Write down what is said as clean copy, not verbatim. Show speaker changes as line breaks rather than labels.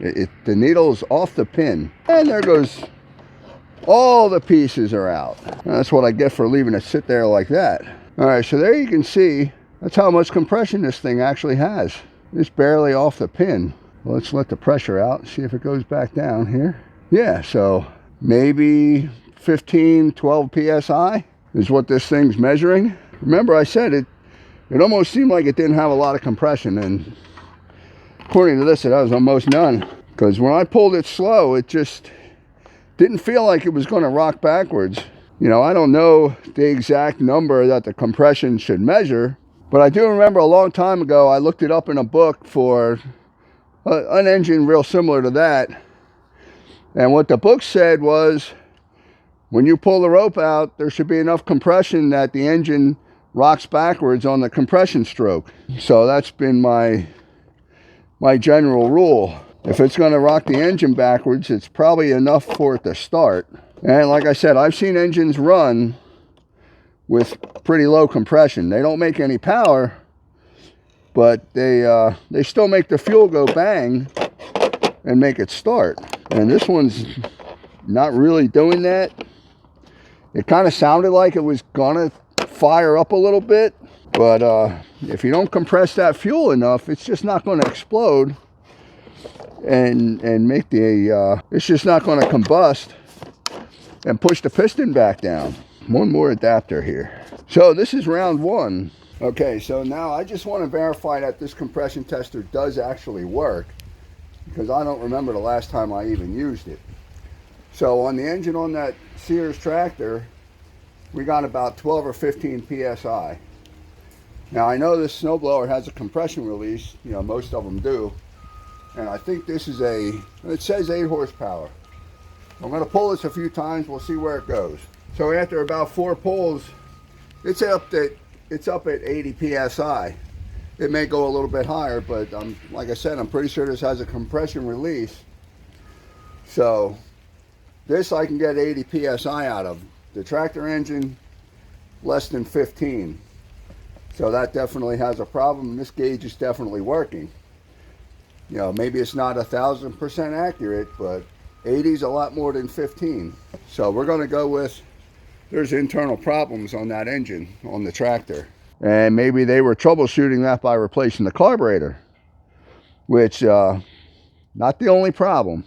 The needle's off the pin, and there goes, all the pieces are out. That's what I get for leaving it sit there like that. All right, so there you can see, that's how much compression this thing actually has. It's barely off the pin. Let's let the pressure out, see if it goes back down here. Yeah, so maybe 15, 12 PSI is what this thing's measuring. Remember I said it almost seemed like it didn't have a lot of compression, and according to this it has almost none. Because when I pulled it slow, it just didn't feel like it was going to rock backwards. You know, I don't know the exact number that the compression should measure, but I do remember a long time ago I looked it up in a book for an engine real similar to that, and what the book said was when you pull the rope out, there should be enough compression that the engine rocks backwards on the compression stroke. So that's been my general rule. If it's going to rock the engine backwards, it's probably enough for it to start. And like I said, I've seen engines run with pretty low compression. They don't make any power, but they still make the fuel go bang and make it start. And this one's not really doing that. It kind of sounded like it was gonna fire up a little bit, but if you don't compress that fuel enough, it's just not going to explode and make the it's just not going to combust and push the piston back down. One more adapter here. So this is round one. Okay, so now I just want to verify that this compression tester does actually work, because I don't remember the last time I even used it. So on the engine on that Sears tractor, we got about 12 or 15 PSI. Now I know this snowblower has a compression release, you know, most of them do. And I think this is it says 8 horsepower. I'm going to pull this a few times, we'll see where it goes. So after about 4 pulls, it's up at 80 PSI. It may go a little bit higher, but like I said, I'm pretty sure this has a compression release. So this I can get 80 PSI out of. The tractor engine, less than 15. So that definitely has a problem. This gauge is definitely working. You know, maybe it's not 1,000% accurate, but 80 is a lot more than 15. So we're going to go with, there's internal problems on that engine, on the tractor. And maybe they were troubleshooting that by replacing the carburetor, which, not the only problem.